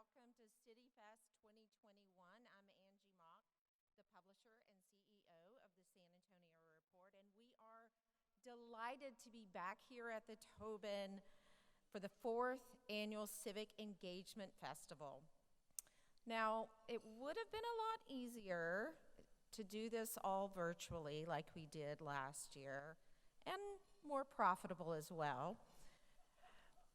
welcome to City Fest 2021. I'm Angie Mock, the publisher and CEO of the San Antonio Report, and we are delighted to be back here at the Tobin for the 4th Annual Civic Engagement Festival. Now, it would have been a lot easier to do this all virtually like we did last year, and more profitable as well.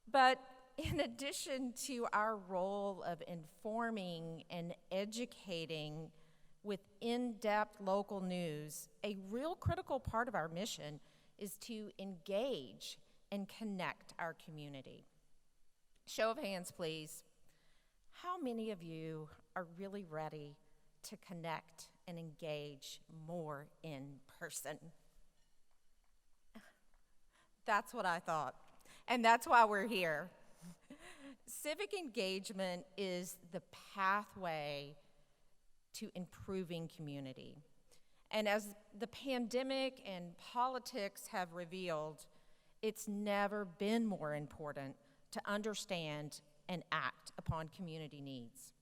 But in addition to our role of informing and educating with in-depth local news, a real critical part of our mission is to engage and connect our community. Show of hands, please. How many of you are really ready to connect and engage more in person? That's what I thought, and that's why we're here. Civic engagement is the pathway to improving community. And as the pandemic and politics have revealed, it's never been more important to understand and act upon community needs.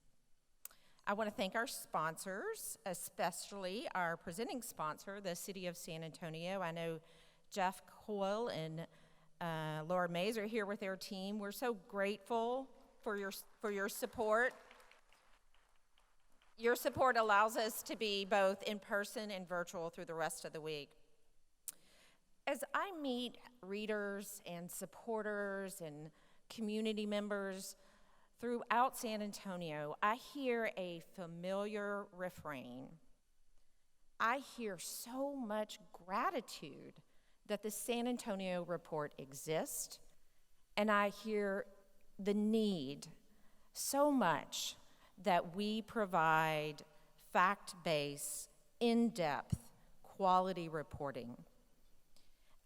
I want to thank our sponsors, especially our presenting sponsor, the City of San Antonio. I know Jeff Coyle and Laura Mays are here with their team. We're so grateful for your support. Your support allows us to be both in person and virtual through the rest of the week. As I meet readers and supporters and community members throughout San Antonio, I hear a familiar refrain. I hear so much gratitude that the San Antonio Report exists, and I hear the need so much that we provide fact-based, in-depth, quality reporting.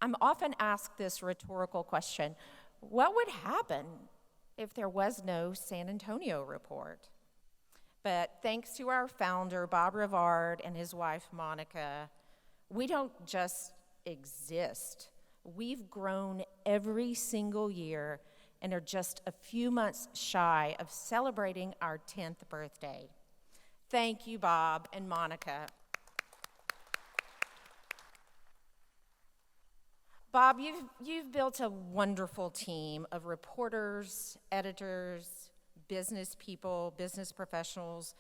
I'm often asked this rhetorical question: what would happen if there was no San Antonio Report? But thanks to our founder, Bob Rivard, and his wife, Monica, we don't just exist. We've grown every single year and are just a few months shy of celebrating our 10th birthday. Thank you, Bob and Monica. Bob, you've built a wonderful team of reporters, editors, business people, business professionals,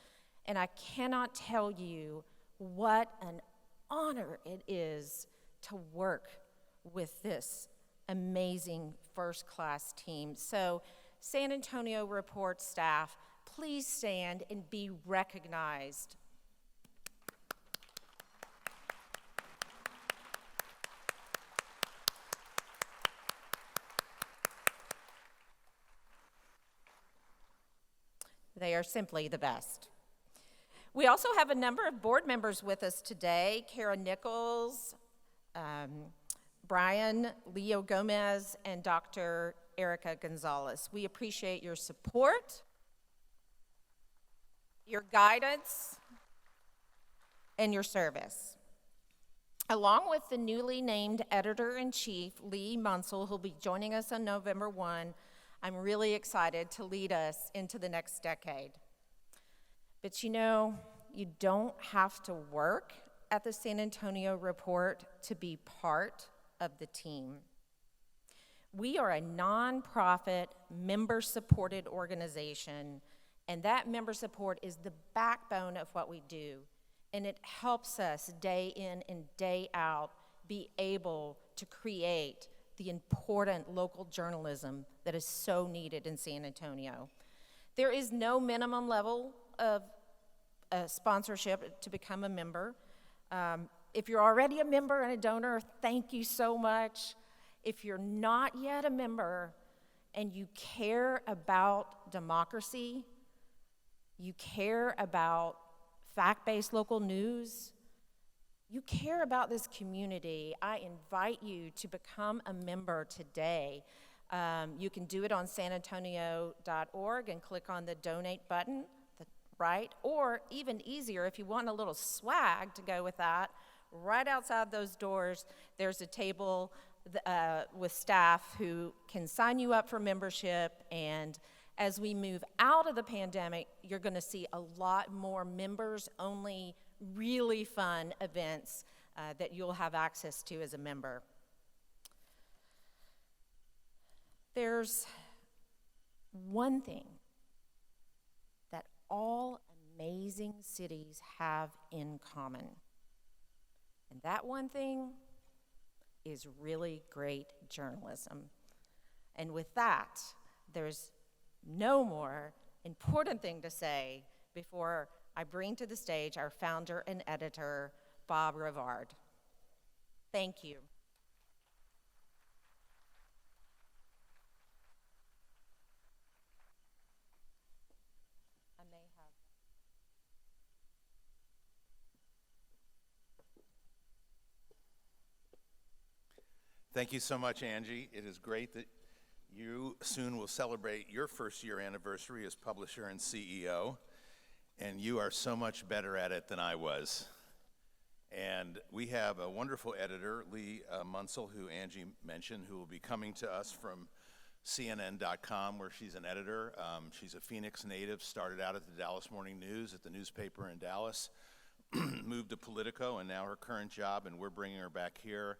and I cannot tell you what an honor it is to work with this amazing first-class team. So, San Antonio Report staff, please stand and be recognized. They are simply the best. We also have a number of board members with us today: Kara Nichols, Brian, Leo Gomez, and Dr. Erica Gonzalez. We appreciate your support, your guidance, and your service. Along with the newly named editor-in-chief, Lee Munsell, who'll be joining us on November 1, I'm really excited to lead us into the next decade. But you know, you don't have to work at the San Antonio Report to be part of the team. We are a nonprofit, member-supported organization, and that member support is the backbone of what we do, and it helps us day in and day out be able to create the important local journalism that is so needed in San Antonio. There is no minimum level of sponsorship to become a member. If you're already a member and a donor, thank you so much. If you're not yet a member and you care about democracy, you care about fact-based local news, you care about this community, I invite you to become a member today. You can do it on sanantonio.org and click on the donate button, right? Or even easier, if you want a little swag to go with that, right outside those doors, there's a table with staff who can sign you up for membership and As we move out of the pandemic, you're going to see a lot more members-only, really fun events that you'll have access to as a member. There's one thing that all amazing cities have in common, and that one thing is really great journalism. And with that, there's no more important thing to say before I bring to the stage our founder and editor, Bob Rivard. Thank you. Thank you so much, Angie. It is great that you soon will celebrate your first year anniversary as publisher and CEO, and you are so much better at it than I was. And we have a wonderful editor, Lee Munsell, who Angie mentioned, who will be coming to us from CNN.com, where she's an editor. She's a Phoenix native, started out at the Dallas Morning News at the newspaper in Dallas, moved to Politico, and now her current job, and we're bringing her back here.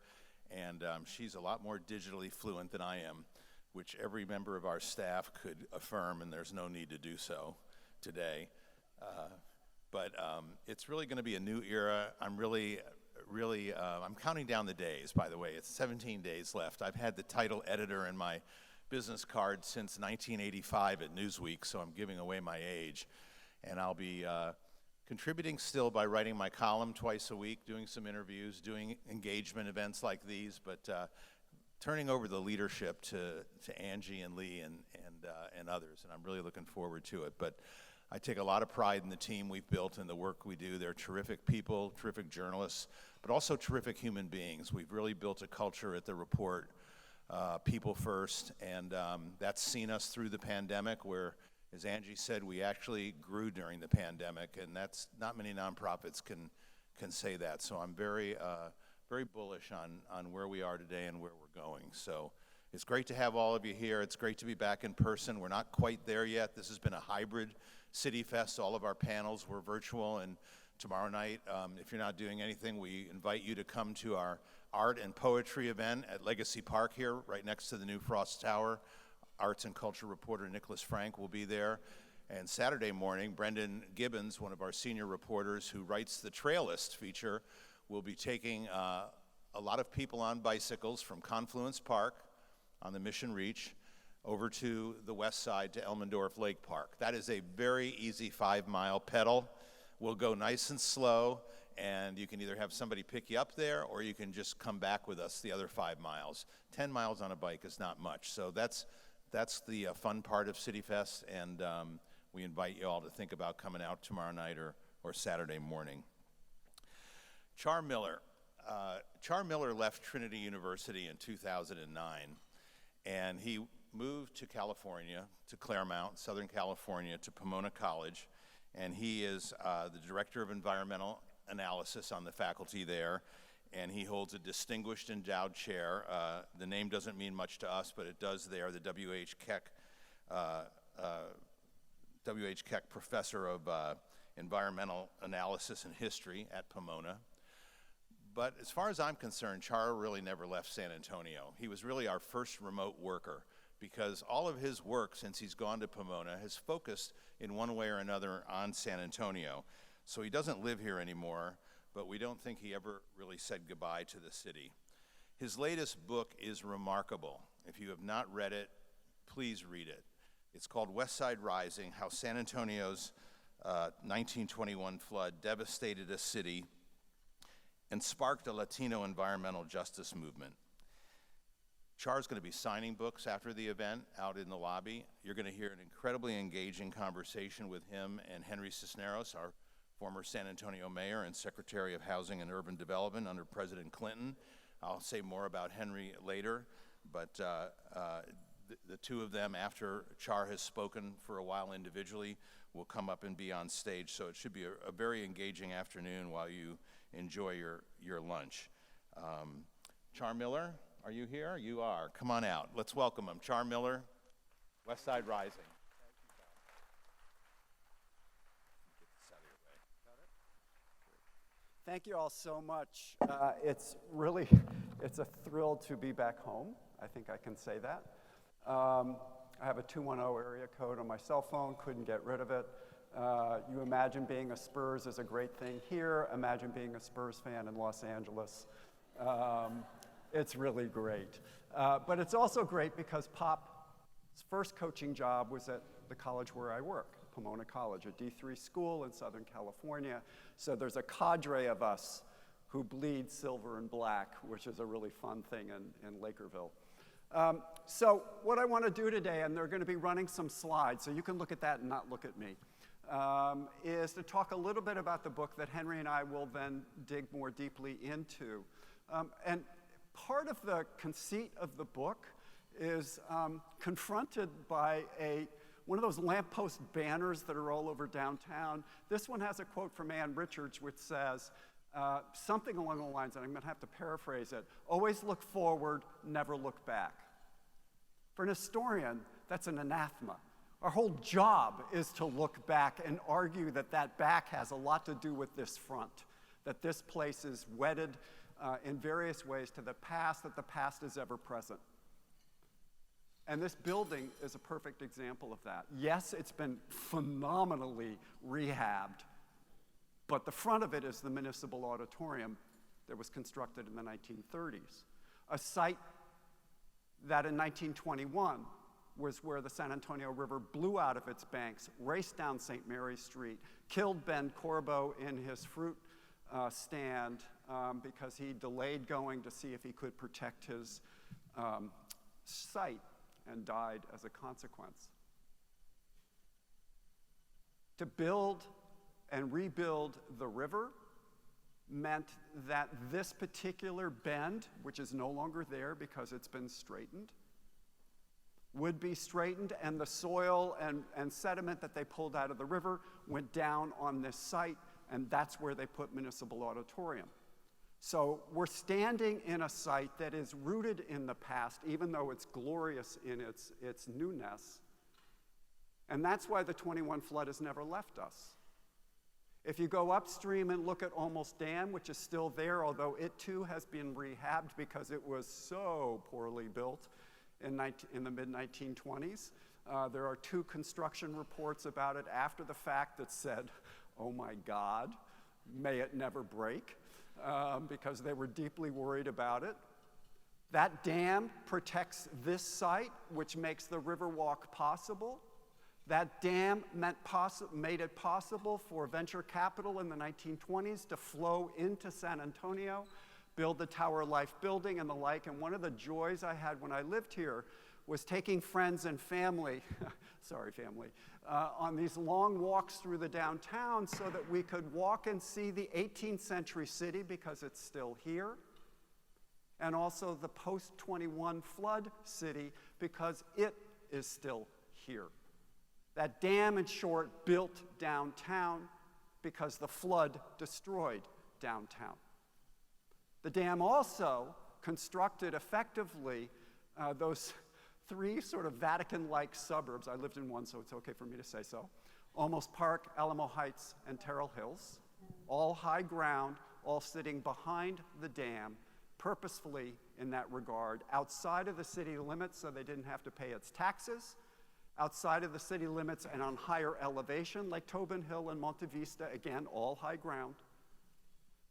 And she's a lot more digitally fluent than I am, which every member of our staff could affirm, and there's no need to do so today. But it's really going to be a new era. I'm I'm counting down the days, by the way. It's 17 days left. I've had the title editor in my business card since 1985 at Newsweek, so I'm giving away my age. And I'll be contributing still by writing my column twice a week, doing some interviews, doing engagement events like these, but turning over the leadership to Angie and Lee and others, and I'm really looking forward to it. But I take a lot of pride in the team we've built and the work we do. They're terrific people, terrific journalists, but also terrific human beings. We've really built a culture at the Report, people first, and that's seen us through the pandemic where, as Angie said, we actually grew during the pandemic, and that's not many nonprofits can say that. So I'm very bullish on where we are today and where we're going. So it's great to have all of you here. It's great to be back in person. We're not quite there yet. This has been a hybrid City Fest. All of our panels were virtual, and tomorrow night, if you're not doing anything, we invite you to come to our art and poetry event at Legacy Park here, right next to the new Frost Tower. Arts and culture reporter Nicholas Frank will be there. And Saturday morning, Brendan Gibbons, one of our senior reporters who writes the Trail List feature, will be taking a lot of people on bicycles from Confluence Park on the Mission Reach over to the west side to Elmendorf Lake Park. That is a very easy 5-mile pedal. We'll go nice and slow, and you can either have somebody pick you up there or you can just come back with us the other 5 miles. 10 miles on a bike is not much. So that's the fun part of City Fest, and we invite you all to think about coming out tomorrow night or Saturday morning. Char Miller. Char Miller left Trinity University in 2009, and he moved to California, to Claremont, Southern California, to Pomona College, and he is the Director of Environmental Analysis on the faculty there, and he holds a distinguished endowed chair. The name doesn't mean much to us, but it does there, the W.H. Keck Professor of Environmental Analysis and History at Pomona. But as far as I'm concerned, Char really never left San Antonio. He was really our first remote worker because all of his work since he's gone to Pomona has focused in one way or another on San Antonio. So he doesn't live here anymore, but we don't think he ever really said goodbye to the city. His latest book is remarkable. If you have not read it, please read it. It's called West Side Rising: How San Antonio's 1921 flood devastated a city and sparked a Latino environmental justice movement. Char's going to be signing books after the event out in the lobby. You're going to hear an incredibly engaging conversation with him and Henry Cisneros, our former San Antonio mayor and Secretary of Housing and Urban Development under President Clinton. I'll say more about Henry later, but the two of them, after Char has spoken for a while individually, will come up and be on stage. So it should be a very engaging afternoon while you enjoy your lunch. Char Miller, are you here? You are. Come on out. Let's welcome him. Char Miller, West Side Rising. Thank you all so much. It's a thrill to be back home. I think I can say that. I have a 210 area code on my cell phone, couldn't get rid of it. You imagine being a Spurs is a great thing here. Imagine being a Spurs fan in Los Angeles. It's really great. But it's also great because Pop's first coaching job was at the college where I work, Pomona College, a D3 school in Southern California. So there's a cadre of us who bleed silver and black, which is a really fun thing in Lakerville. So what I want to do today, and they're going to be running some slides, so you can look at that and not look at me, is to talk a little bit about the book that Henry and I will then dig more deeply into. And part of the conceit of the book is confronted by one of those lamppost banners that are all over downtown. This one has a quote from Ann Richards which says something along the lines, and I'm going to have to paraphrase it, always look forward, never look back. For an historian, that's an anathema. Our whole job is to look back and argue that that back has a lot to do with this front, that this place is wedded in various ways to the past, that the past is ever present. And this building is a perfect example of that. Yes, it's been phenomenally rehabbed, but the front of it is the Municipal Auditorium that was constructed in the 1930s, a site that in 1921 was where the San Antonio River blew out of its banks, raced down St. Mary's Street, killed Ben Corbo in his fruit stand because he delayed going to see if he could protect his site and died as a consequence. To build and rebuild the river meant that this particular bend, which is no longer there because it's been straightened, would be straightened, and the soil and sediment that they pulled out of the river went down on this site, and that's where they put Municipal Auditorium. So we're standing in a site that is rooted in the past, even though it's glorious in its newness. And that's why the 21 flood has never left us. If you go upstream and look at Olmos Dam, which is still there, although it too has been rehabbed because it was so poorly built in the mid-1920s. There are 2 construction reports about it after the fact that said, oh my God, may it never break, because they were deeply worried about it. That dam protects this site, which makes the Riverwalk possible. That dam made it possible for venture capital in the 1920s to flow into San Antonio, build the Tower Life building and the like. And one of the joys I had when I lived here was taking friends and family, on these long walks through the downtown so that we could walk and see the 18th century city because it's still here, and also the post-21 flood city because it is still here. That dam, in short, built downtown because the flood destroyed downtown. The dam also constructed effectively those 3 sort of Vatican-like suburbs. I lived in one, so it's okay for me to say so. Olmos Park, Alamo Heights, and Terrell Hills, all high ground, all sitting behind the dam, purposefully in that regard, outside of the city limits so they didn't have to pay its taxes, outside of the city limits and on higher elevation, like Tobin Hill and Monte Vista, again, all high ground.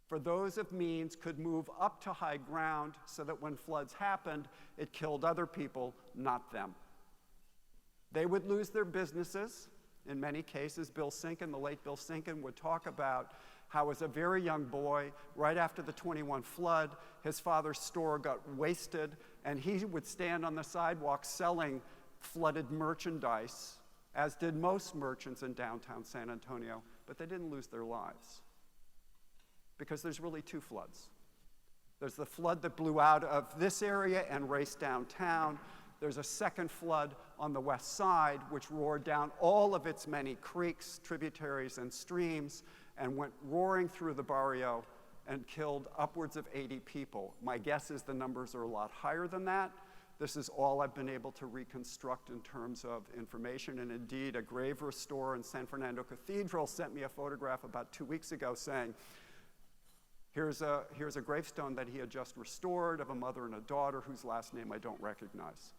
For those of means could move up to high ground so that when floods happened, it killed other people, not them. They would lose their businesses. In many cases, Bill Sinkin, the late Bill Sinkin, would talk about how as a very young boy, right after the 21 flood, his father's store got wasted, and he would stand on the sidewalk selling flooded merchandise, as did most merchants in downtown San Antonio, but they didn't lose their lives. Because there's really 2 floods. There's the flood that blew out of this area and raced downtown. There's a second flood on the west side, which roared down all of its many creeks, tributaries, and streams, and went roaring through the barrio and killed upwards of 80 people. My guess is the numbers are a lot higher than that. This is all I've been able to reconstruct in terms of information, and indeed, a grave restorer in San Fernando Cathedral sent me a photograph about 2 weeks ago saying, Here's a gravestone that he had just restored of a mother and a daughter whose last name I don't recognize.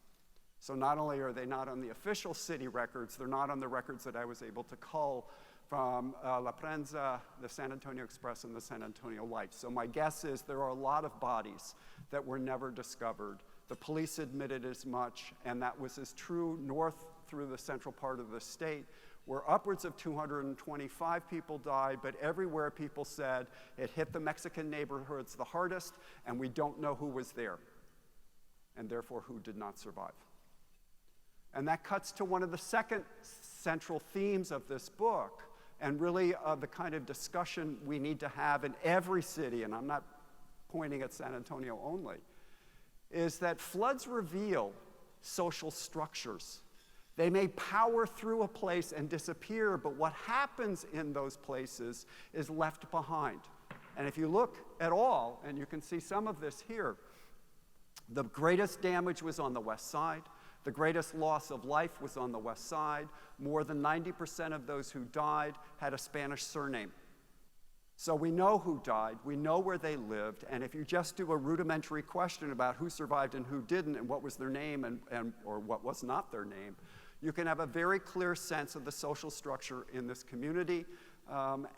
So not only are they not on the official city records, they're not on the records that I was able to cull from La Prensa, the San Antonio Express, and the San Antonio Light. So my guess is there are a lot of bodies that were never discovered. The police admitted as much, and that was as true north through the central part of the state, where upwards of 225 people died, but everywhere people said it hit the Mexican neighborhoods the hardest, and we don't know who was there, and therefore who did not survive. And that cuts to one of the second central themes of this book, and really the kind of discussion we need to have in every city, and I'm not pointing at San Antonio only, is that floods reveal social structures. They may power through a place and disappear, but what happens in those places is left behind. And if you look at all, and you can see some of this here, the greatest damage was on the west side. The greatest loss of life was on the west side. More than 90% of those who died had a Spanish surname. So we know who died, we know where they lived, and if you just do a rudimentary question about who survived and who didn't, and what was their name or what was not their name, you can have a very clear sense of the social structure in this community,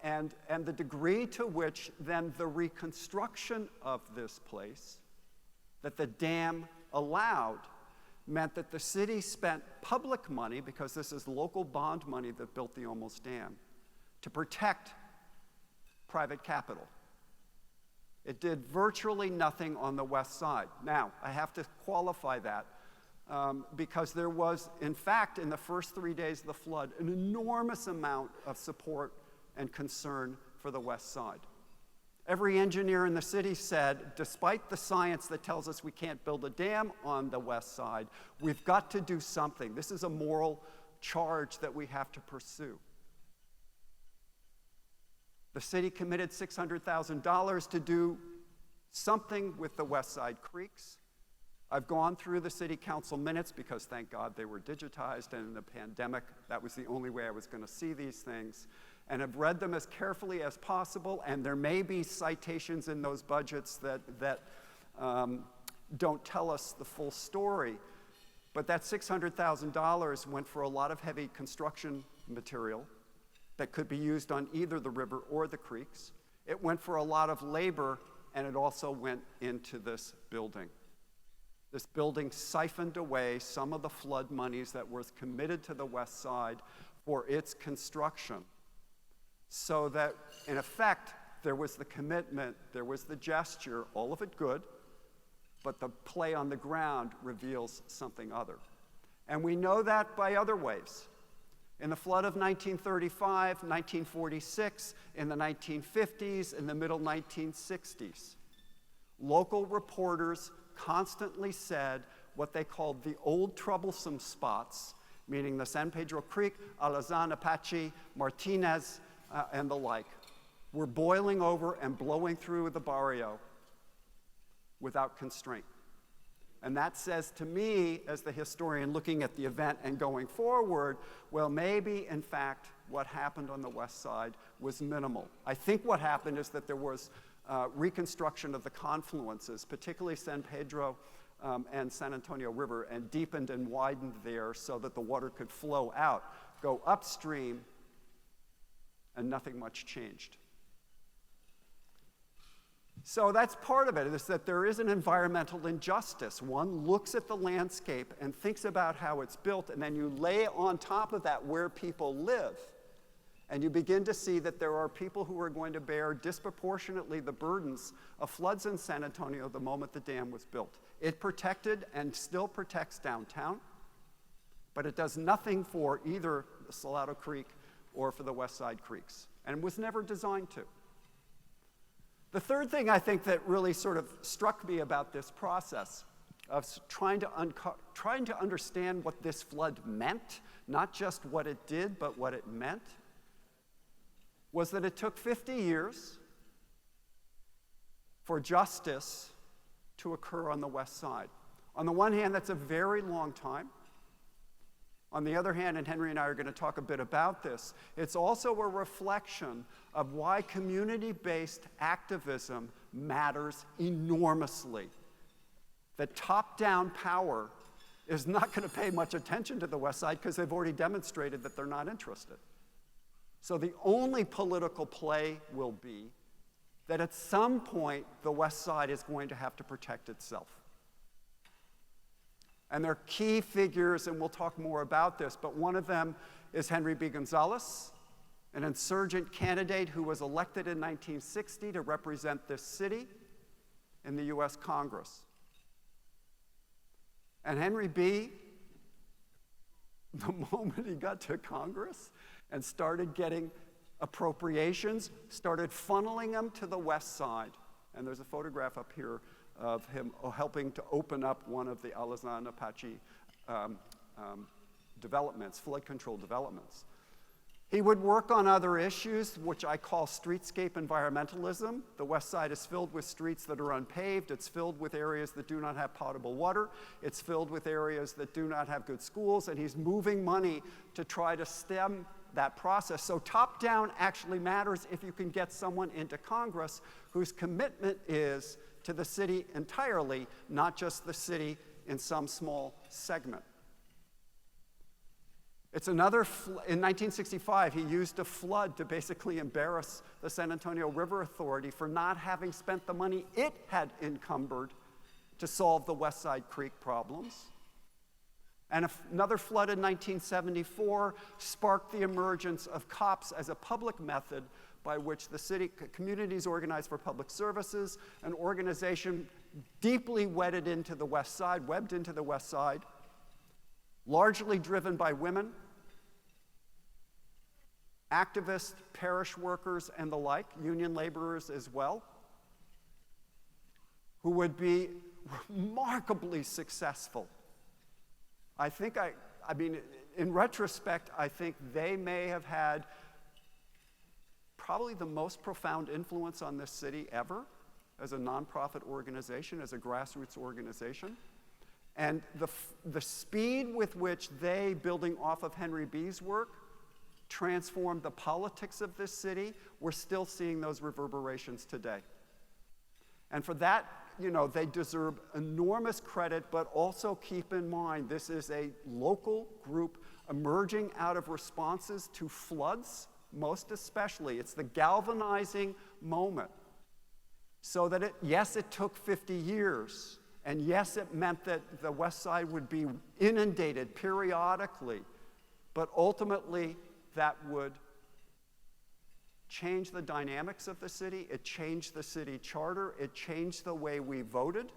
and the degree to which then the reconstruction of this place that the dam allowed meant that the city spent public money, because this is local bond money that built the Olmos Dam, to protect private capital. It did virtually nothing on the west side. Now, I have to qualify that because there was, in fact, in the first 3 days of the flood, an enormous amount of support and concern for the west side. Every engineer in the city said, despite the science that tells us we can't build a dam on the west side, we've got to do something. This is a moral charge that we have to pursue. The city committed $600,000 to do something with the west side creeks. I've gone through the city council minutes because thank God they were digitized, and in the pandemic, that was the only way I was going to see these things, and have read them as carefully as possible, and there may be citations in those budgets that don't tell us the full story, but that $600,000 went for a lot of heavy construction material that could be used on either the river or the creeks. It went for a lot of labor, and it also went into this building. This building siphoned away some of the flood monies that were committed to the west side for its construction. So that, in effect, there was the commitment, there was the gesture, all of it good, but the play on the ground reveals something other. And we know that by other ways. In the flood of 1935, 1946, in the 1950s, in the middle 1960s, local reporters constantly said what they called the old troublesome spots, meaning the San Pedro Creek, Alazan, Apache, Martinez, and the like, were boiling over and blowing through the barrio without constraint. And that says to me, as the historian looking at the event and going forward, well, maybe, in fact, what happened on the west side was minimal. I think what happened is that there was reconstruction of the confluences, particularly San Pedro and San Antonio River, and deepened and widened there so that the water could flow out, go upstream, and nothing much changed. So that's part of it, is that there is an environmental injustice. One looks at the landscape and thinks about how it's built, and then you lay on top of that where people live. And you begin to see that there are people who are going to bear disproportionately the burdens of floods in San Antonio the moment the dam was built. It protected and still protects downtown, but it does nothing for either the Salado Creek or for the West Side Creeks, and was never designed to. The third thing I think that really sort of struck me about this process of trying to understand what this flood meant, not just what it did, but what it meant, was that it took 50 years for justice to occur on the west side. On the one hand, that's a very long time. On the other hand, and Henry and I are going to talk a bit about this, it's also a reflection of why community-based activism matters enormously. That top-down power is not going to pay much attention to the West Side because they've already demonstrated that they're not interested. So the only political play will be that at some point the West Side is going to have to protect itself. And they're key figures, and we'll talk more about this, but one of them is Henry B. Gonzalez, an insurgent candidate who was elected in 1960 to represent this city in the US Congress. And Henry B., the moment he got to Congress and started getting appropriations, started funneling them to the West Side. And there's a photograph up here of him helping to open up one of the Alazan Apache developments, flood control developments. He would work on other issues, which I call streetscape environmentalism. The West Side is filled with streets that are unpaved. It's filled with areas that do not have potable water. It's filled with areas that do not have good schools, and he's moving money to try to stem that process. So top-down actually matters if you can get someone into Congress whose commitment is to the city entirely, not just the city in some small segment. It's another, in 1965, he used a flood to basically embarrass the San Antonio River Authority for not having spent the money it had encumbered to solve the West Side Creek problems. And another flood in 1974 sparked the emergence of COPS as a public method by which the city communities organized for public services, an organization deeply webbed into the West Side, largely driven by women, activists, parish workers, and the like, union laborers as well, who would be remarkably successful. I mean, in retrospect, I think they may have had probably the most profound influence on this city ever as a nonprofit organization, as a grassroots organization. And the speed with which they, building off of Henry B.'s work, transformed the politics of this city, we're still seeing those reverberations today. And for that, they deserve enormous credit, but also keep in mind this is a local group emerging out of responses to floods, most especially. It's the galvanizing moment. So that yes, it took 50 years, and yes, it meant that the West Side would be inundated periodically, but ultimately that would change the dynamics of the city. It changed the city charter. It changed the way we voted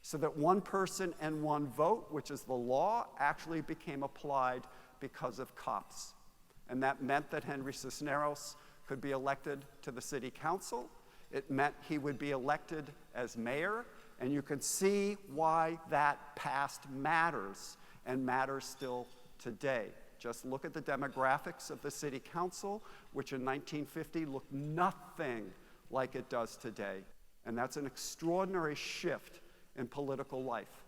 so that one person and one vote, which is the law, actually became applied because of COPS. And that meant that Henry Cisneros could be elected to the city council. It meant he would be elected as mayor. And you can see why that past matters and matters still today. Just look at the demographics of the city council, which in 1950 looked nothing like it does today. And that's an extraordinary shift in political life.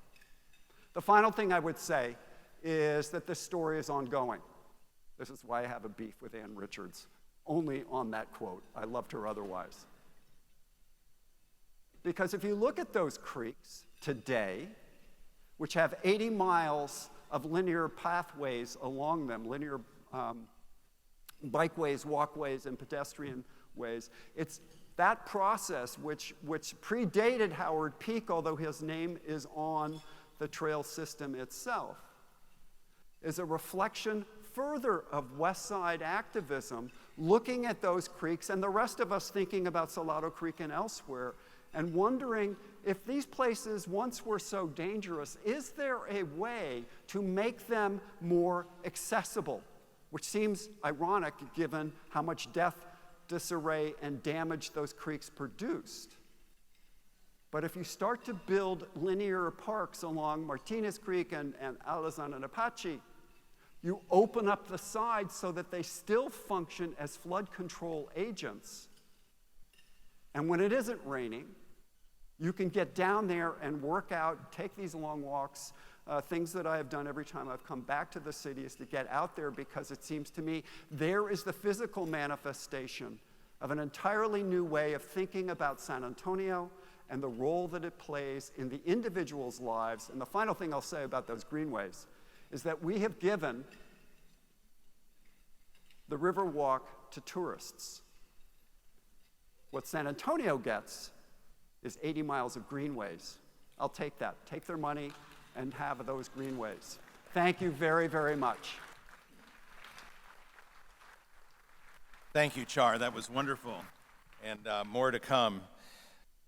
The final thing I would say is that this story is ongoing. This is why I have a beef with Ann Richards, only on that quote. I loved her otherwise. Because if you look at those creeks today, which have 80 miles of linear pathways along them, linear bikeways, walkways, and pedestrian ways. It's that process which predated Howard Peak, although his name is on the trail system itself, is a reflection further of West Side activism, looking at those creeks, and the rest of us thinking about Salado Creek and elsewhere, and wondering if these places once were so dangerous, is there a way to make them more accessible? Which seems ironic given how much death, disarray, and damage those creeks produced. But if you start to build linear parks along Martinez Creek and Alazan and Apache, you open up the sides so that they still function as flood control agents. And when it isn't raining, you can get down there and work out, take these long walks things that I have done every time I've come back to the city is to get out there, because it seems to me there is the physical manifestation of an entirely new way of thinking about San Antonio and the role that it plays in the individuals' lives. And the final thing I'll say about those greenways is that we have given the Riverwalk to tourists. What San Antonio gets is 80 miles of greenways. I'll take that. Take their money and have those greenways. Thank you very, very much. Thank you, Char. That was wonderful, and more to come.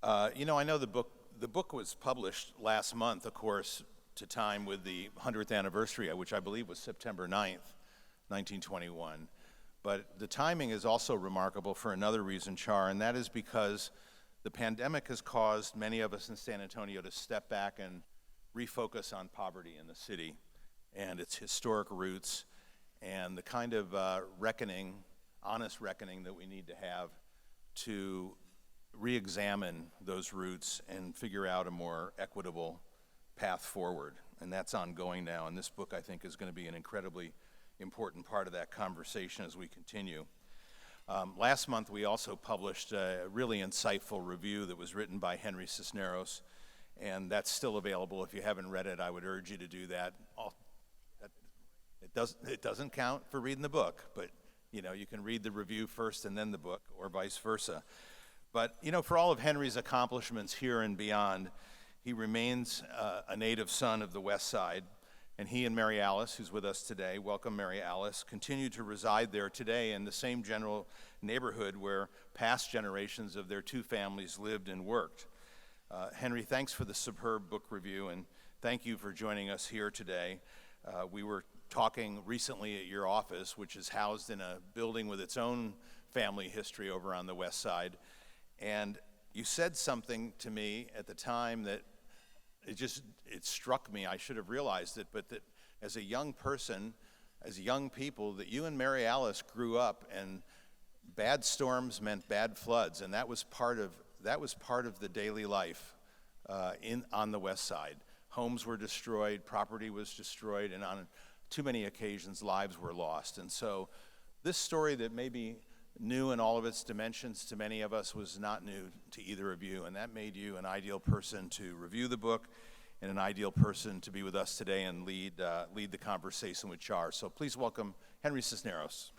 I know the book was published last month, of course, to time with the 100th anniversary, which I believe was September 9th, 1921. But the timing is also remarkable for another reason, Char, and that is because the pandemic has caused many of us in San Antonio to step back and refocus on poverty in the city and its historic roots and the kind of honest reckoning that we need to have to re-examine those roots and figure out a more equitable path forward. And that's ongoing now, and this book, I think, is going to be an incredibly important part of that conversation as we continue. Last month, we also published a really insightful review that was written by Henry Cisneros, and that's still available. If you haven't read it, I would urge you to do that. It doesn't count for reading the book, but you can read the review first and then the book, or vice versa. But for all of Henry's accomplishments here and beyond, he remains a native son of the West Side. And he and Mary Alice, who's with us today, welcome Mary Alice, continue to reside there today in the same general neighborhood where past generations of their two families lived and worked. Henry, thanks for the superb book review, and thank you for joining us here today. We were talking recently at your office, which is housed in a building with its own family history over on the West Side, and you said something to me at the time that it struck me. I should have realized it, but that as a young person, as young people, that you and Mary Alice grew up, and bad storms meant bad floods, and that was part of the daily life on the West Side. Homes were destroyed, property was destroyed, and on too many occasions, lives were lost. And so, this story that may be new in all of its dimensions to many of us was not new to either of you, and that made you an ideal person to review the book and an ideal person to be with us today and lead the conversation with Char. So please welcome Henry Cisneros.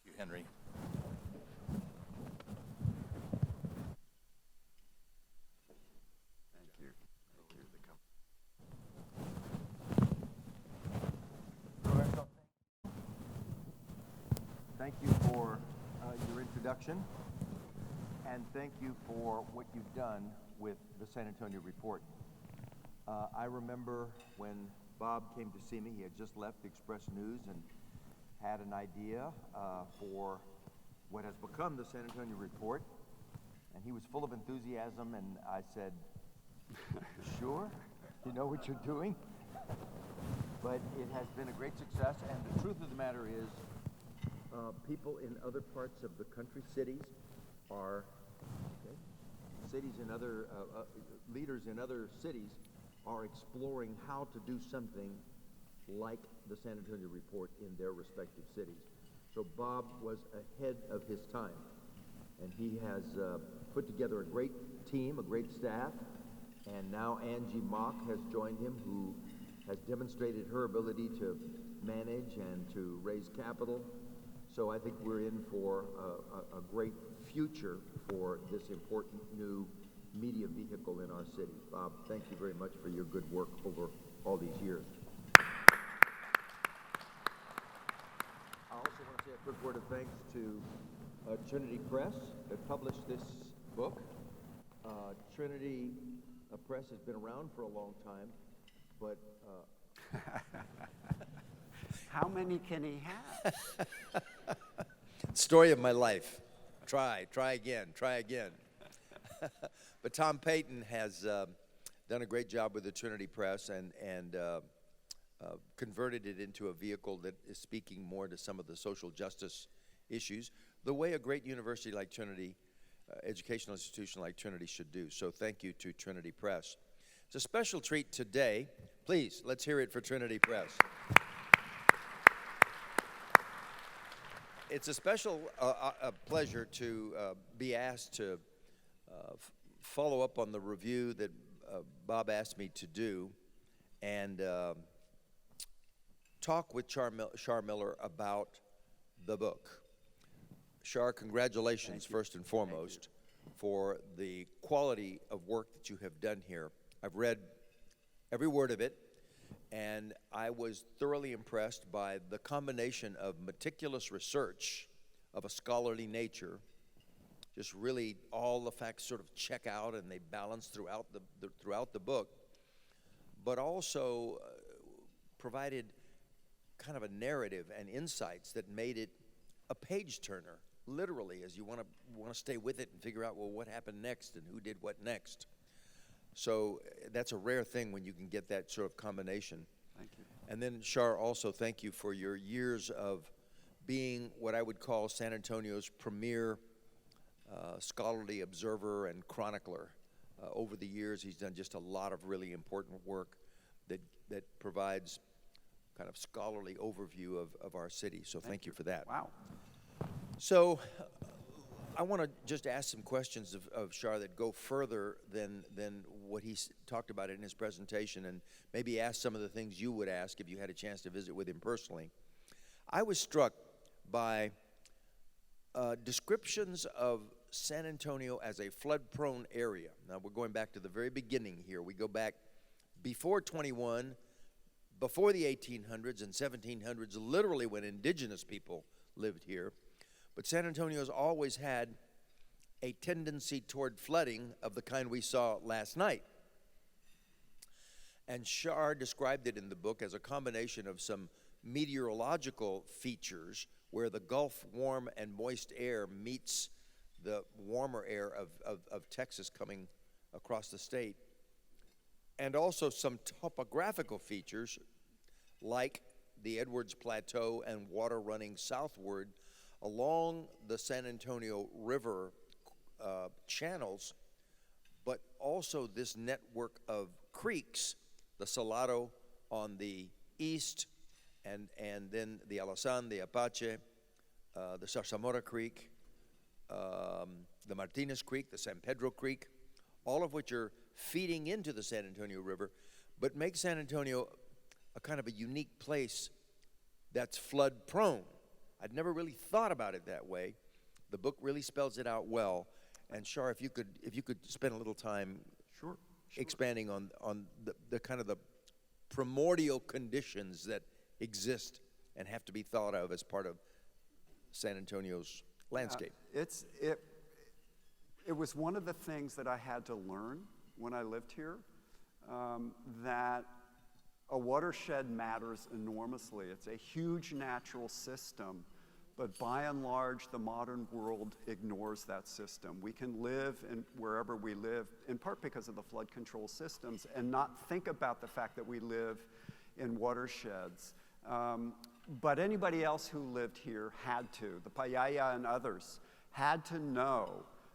Thank you, Henry. Thank you for your introduction, and thank you for what you've done with the San Antonio Report. I remember when Bob came to see me. He had just left the Express News and had an idea for what has become the San Antonio Report, and he was full of enthusiasm, and I said, sure, you know what you're doing? But it has been a great success, and the truth of the matter is, people in other parts of the country, cities in other, leaders in other cities are exploring how to do something like the San Antonio Report in their respective cities. So Bob was ahead of his time, and he has put together a great team, a great staff, and now Angie Mock has joined him, who has demonstrated her ability to manage and to raise capital. So I think we're in for a great future for this important new media vehicle in our city. Bob, thank you very much for your good work over all these years. I also want to say a quick word of thanks to Trinity Press that published this book. Trinity Press has been around for a long time, but How many can he have? Story of my life. Try again. But Tom Payton has done a great job with the Trinity Press and converted it into a vehicle that is speaking more to some of the social justice issues, the way a great university like Trinity educational institution like Trinity should do. So thank you to Trinity Press. It's a special treat today. Please, let's hear it for Trinity Press. It's a special pleasure to be asked to follow up on the review that Bob asked me to do and talk with Shar Miller about the book. Shar, congratulations first and foremost for the quality of work that you have done here. I've read every word of it, and I was thoroughly impressed by the combination of meticulous research of a scholarly nature. Just really all the facts sort of check out and they balance throughout the book, but also provided kind of a narrative and insights that made it a page turner, literally, as you want to stay with it and figure out, well, what happened next and who did what next. So that's a rare thing when you can get that sort of combination. Thank you. And then, Shar, also thank you for your years of being what I would call San Antonio's premier scholarly observer and chronicler. Over the years, he's done just a lot of really important work that provides kind of scholarly overview of our city. So thank you for that. Wow. So I want to just ask some questions of Shar that go further than what he talked about in his presentation, and maybe ask some of the things you would ask if you had a chance to visit with him personally. I was struck by descriptions of San Antonio as a flood-prone area. Now, we're going back to the very beginning here. We go back before 21, before the 1800s and 1700s, literally when indigenous people lived here. But San Antonio's always had a tendency toward flooding of the kind we saw last night. And Shar described it in the book as a combination of some meteorological features where the Gulf warm and moist air meets the warmer air of Texas coming across the state, and also some topographical features like the Edwards Plateau and water running southward along the San Antonio River channels, but also this network of creeks, the Salado on the east, and then the Alazan, the Apache, the Zarzamora Creek, the Martinez Creek, the San Pedro Creek, all of which are feeding into the San Antonio River, but make San Antonio a kind of a unique place that's flood prone. I'd never really thought about it that way. The book really spells it out well. And Shar, if you could spend a little time Sure. expanding on the kind of the primordial conditions that exist and have to be thought of as part of San Antonio's landscape. It was one of the things that I had to learn when I lived here, that a watershed matters enormously. It's a huge natural system, but by and large, the modern world ignores that system. We can live wherever we live, in part because of the flood control systems, and not think about the fact that we live in watersheds. But anybody else who lived here had to. The Payaya and others had to know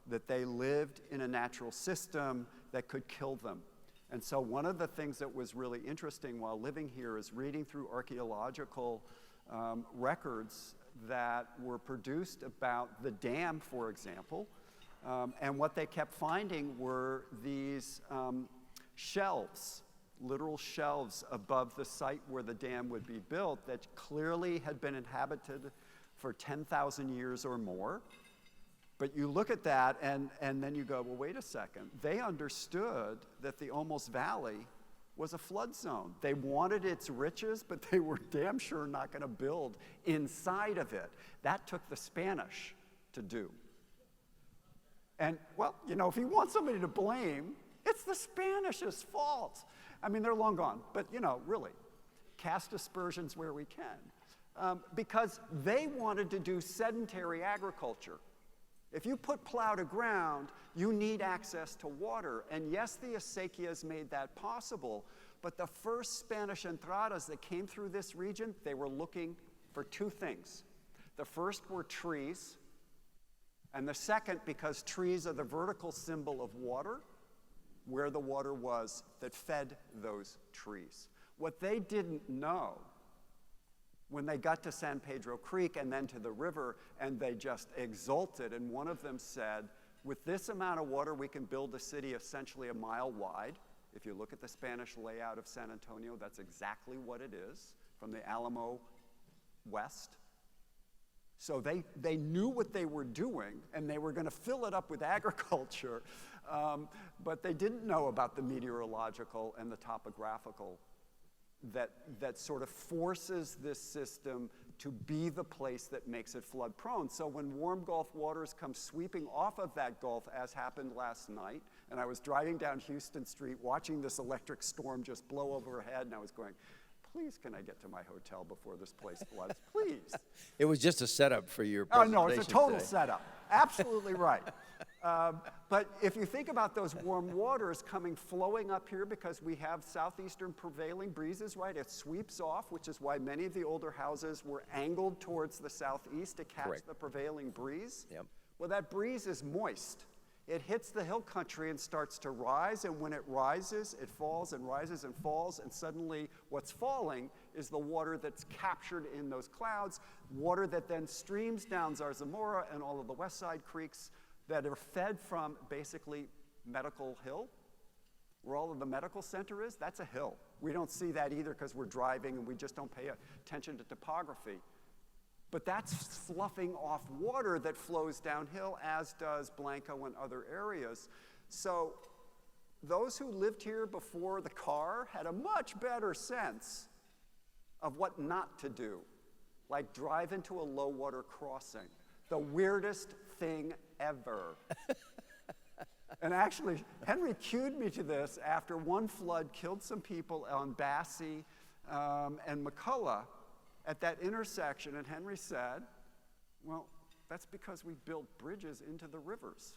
that they lived in a natural system that could kill them. And so one of the things that was really interesting while living here is reading through archaeological records that were produced about the dam, for example. And what they kept finding were these shelves, literal shelves above the site where the dam would be built that clearly had been inhabited for 10,000 years or more. But you look at that and then you go, well, wait a second. They understood that the Olmos Valley was a flood zone. They wanted its riches, but they were damn sure not going to build inside of it. That took the Spanish to do. And, well, you know, if you want somebody to blame, it's the Spanish's fault. I mean, they're long gone, but, you know, really, cast aspersions where we can. Because they wanted to do sedentary agriculture. If you put plow to ground, you need access to water. And yes, the acequias made that possible, but the first Spanish entradas that came through this region, they were looking for two things. The first were trees, And the second, because trees are the vertical symbol of water, where the water was that fed those trees. What they didn't know when they got to San Pedro Creek and then to the river, and they just exulted, and one of them said, with this amount of water, we can build a city essentially a mile wide. If you look at the Spanish layout of San Antonio, that's exactly what it is, from the Alamo west. So they knew what they were doing, and they were going to fill it up with agriculture, but they didn't know about the meteorological and the topographical that sort of forces this system to be the place that makes it flood prone. So when warm Gulf waters come sweeping off of that Gulf, as happened last night, and I was driving down Houston Street watching this electric storm just blow overhead, and I was going, please, can I get to my hotel before this place floods? Please. It was just a setup for your Oh, presentation no, it's a total today. setup. Absolutely right. But if you think about those warm waters flowing up here, because we have southeastern prevailing breezes, right? It sweeps off, which is why many of the older houses were angled towards the southeast to catch Correct. the prevailing breeze. Yep. Well, that breeze is moist. It hits the hill country and starts to rise, and when it rises, it falls and rises and falls, and suddenly what's falling is the water that's captured in those clouds, water that then streams down Zarzamora and all of the west side creeks that are fed from basically Medical Hill, where all of the medical center is. That's a hill. We don't see that either because we're driving and we just don't pay attention to topography. But that's sloughing off water that flows downhill, as does Blanco and other areas. So those who lived here before the car had a much better sense of what not to do, like drive into a low water crossing. The weirdest thing ever. And actually, Henry cued me to this after one flood killed some people on Bassey and McCullough at that intersection, and Henry said, well, that's because we built bridges into the rivers.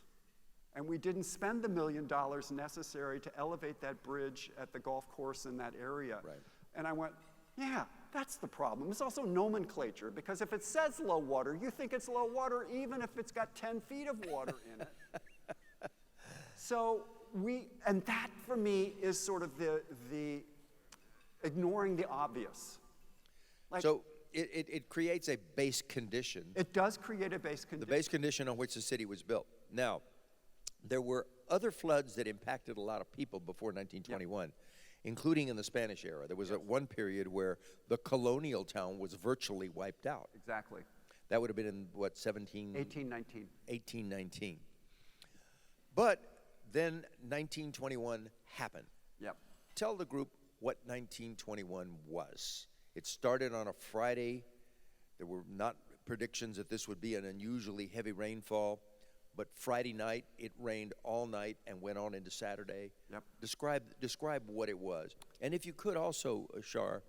And we didn't spend the $1 million necessary to elevate that bridge at the golf course in that area. Right. And I went, yeah, that's the problem. It's also nomenclature, because if it says low water, you think it's low water even if it's got 10 feet of water in it. So and that for me is sort of the ignoring the obvious. Like, So it creates a base condition, it does create a base the condition. base condition on which the city was built. Now, there were other floods that impacted a lot of people before 1921, including in the Spanish era. There was one period where the colonial town was virtually wiped out. Exactly. That would have been in, what, 1819. 1819. But then 1921 happened. Yep. Tell the group what 1921 was. It started on a Friday. There were not predictions that this would be an unusually heavy rainfall, but Friday night it rained all night and went on into Saturday. Yep. Describe what it was. And if you could also, Shar,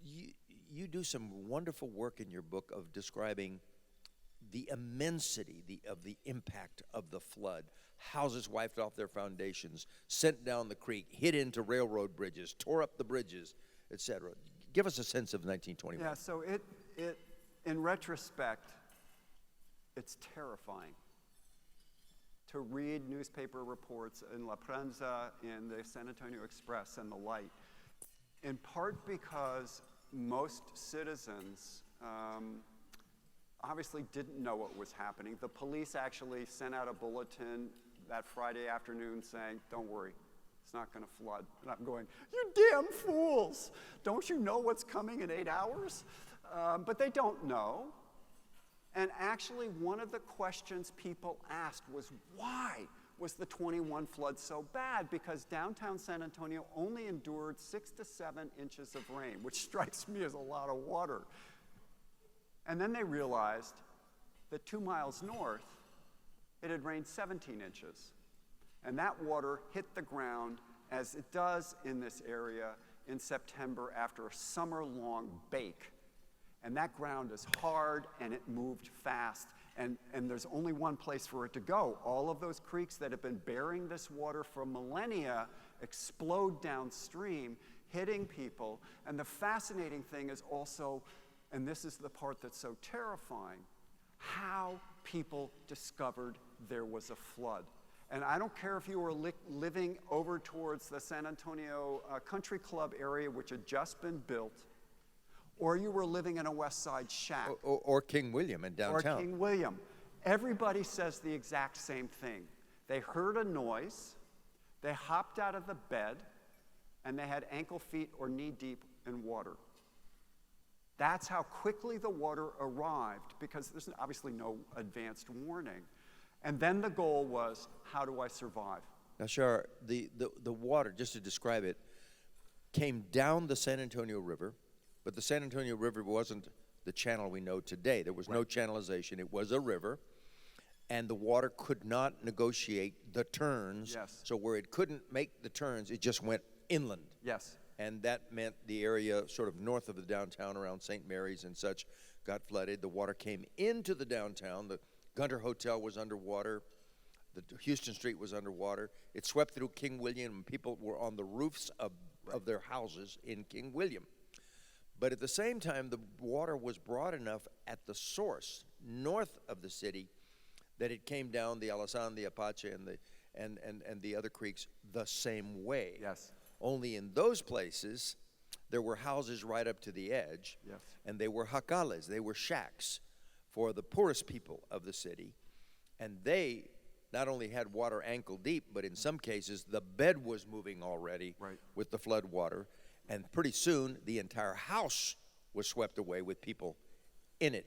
you do some wonderful work in your book of describing the immensity of the impact of the flood. Houses wiped off their foundations, sent down the creek, hit into railroad bridges, tore up the bridges, etc. Give us a sense of 1921. Yeah, so it in retrospect, it's terrifying to read newspaper reports in La Prensa, in the San Antonio Express, and the Light, in part because most citizens obviously didn't know what was happening. The police actually sent out a bulletin that Friday afternoon saying, don't worry, it's not going to flood. And I'm going, you damn fools! Don't you know what's coming in 8 hours? But they don't know. And actually, one of the questions people asked was, why was the 21 flood so bad? Because downtown San Antonio only endured 6 to 7 inches of rain, which strikes me as a lot of water. And then they realized that 2 miles north, it had rained 17 inches. And that water hit the ground, as it does in this area, in September after a summer-long bake. And that ground is hard, and it moved fast. And there's only one place for it to go. All of those creeks that have been bearing this water for millennia explode downstream, hitting people. And the fascinating thing is also, and this is the part that's so terrifying, how people discovered there was a flood. And I don't care if you were living over towards the San Antonio Country Club area, which had just been built, or you were living in a West Side shack. Or King William in downtown. Or King William. Everybody says the exact same thing. They heard a noise, they hopped out of the bed, and they had ankle, feet, or knee deep in water. That's how quickly the water arrived, because there's obviously no advanced warning. And then the goal was, how do I survive? Now, Shar, the water, just to describe it, came down the San Antonio River, but the San Antonio River wasn't the channel we know today. There was no channelization. It was a river, and the water could not negotiate the turns. Yes. So where it couldn't make the turns, it just went inland. Yes. And that meant the area sort of north of the downtown around St. Mary's and such got flooded. The water came into the downtown. The Gunter Hotel was underwater. The Houston Street was underwater. It swept through King William, and people were on the roofs of their houses in King William. But at the same time, the water was broad enough at the source, north of the city, that it came down the Alasan, the Apache, and the other creeks the same way. Yes. Only in those places, there were houses right up to the edge, Yes. and they were jacales, they were shacks for the poorest people of the city, and they not only had water ankle deep, but in some cases, the bed was moving already Right. with the flood water, and pretty soon, the entire house was swept away with people in it.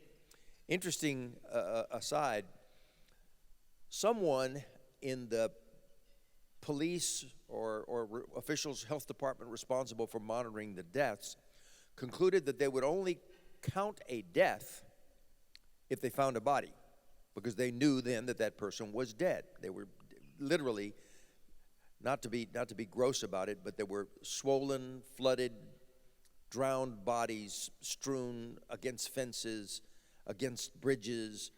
Interesting aside, someone in the police or officials, health department responsible for monitoring the deaths, concluded that they would only count a death if they found a body, because they knew then that that person was dead. They were literally, not to be gross about it, but there were swollen, flooded, drowned bodies strewn against fences, against bridges,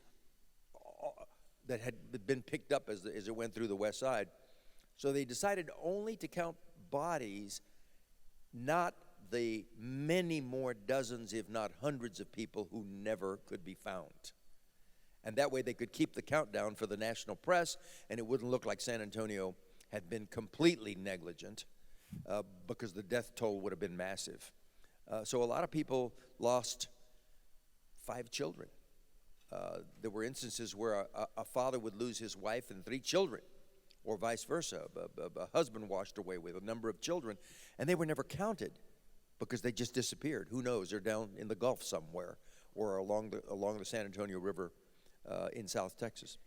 that had been picked up as it went through the west side. So they decided only to count bodies, not the many more dozens, if not hundreds of people who never could be found. And that way they could keep the countdown for the national press, and it wouldn't look like San Antonio had been completely negligent, because the death toll would have been massive. So a lot of people lost 5 children. There were instances where a father would lose his wife and 3 children, or vice versa. A husband washed away with a number of children, and they were never counted because they just disappeared. Who knows? They're down in the Gulf somewhere, or along the San Antonio River in South Texas.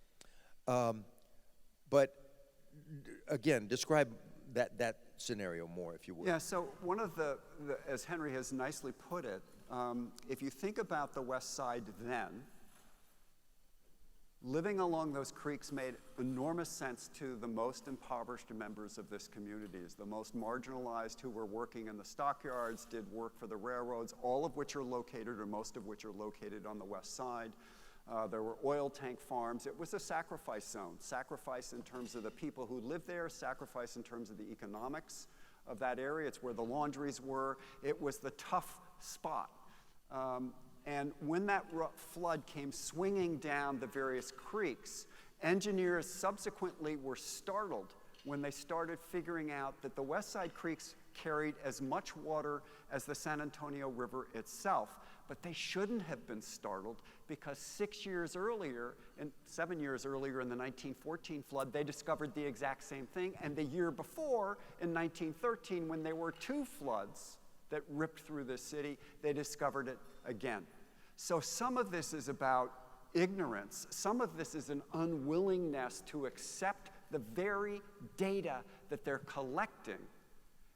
But again, describe that scenario more, if you would. Yeah, so one of the as Henry has nicely put it, if you think about the West Side then, living along those creeks made enormous sense to the most impoverished members of this community, the most marginalized who were working in the stockyards, did work for the railroads, all of which are located, or most of which are located on the West Side. There were oil tank farms. It was a sacrifice zone. Sacrifice in terms of the people who lived there, sacrifice in terms of the economics of that area. It's where the laundries were. It was the tough spot. And when that flood came swinging down the various creeks, engineers subsequently were startled when they started figuring out that the West Side creeks carried as much water as the San Antonio River itself. But they shouldn't have been startled, because 7 years earlier in the 1914 flood, they discovered the exact same thing. And the year before, in 1913, when there were 2 floods that ripped through the city, they discovered it again. So some of this is about ignorance. Some of this is an unwillingness to accept the very data that they're collecting.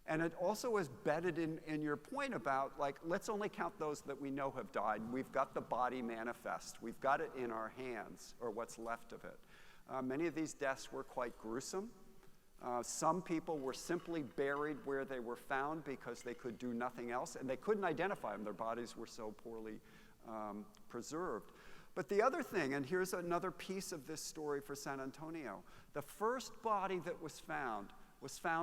And it also is bedded in your point about, like, let's only count those that we know have died. We've got the body manifest. We've got it in our hands, or what's left of it. Many of these deaths were quite gruesome. Some people were simply buried where they were found because they could do nothing else, and they couldn't identify them. Their bodies were so poorly preserved. But the other thing, and here's another piece of this story for San Antonio, the first body that was found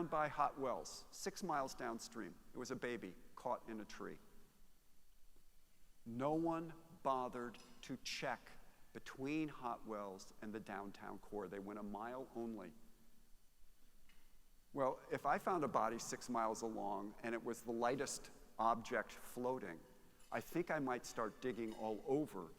by Hot Wells, 6 miles downstream. It was a baby caught in a tree. No one bothered to check between Hot Wells and the downtown core. They went a mile only. Well, if I found a body 6 miles along and it was the lightest object floating, I think I might start digging all over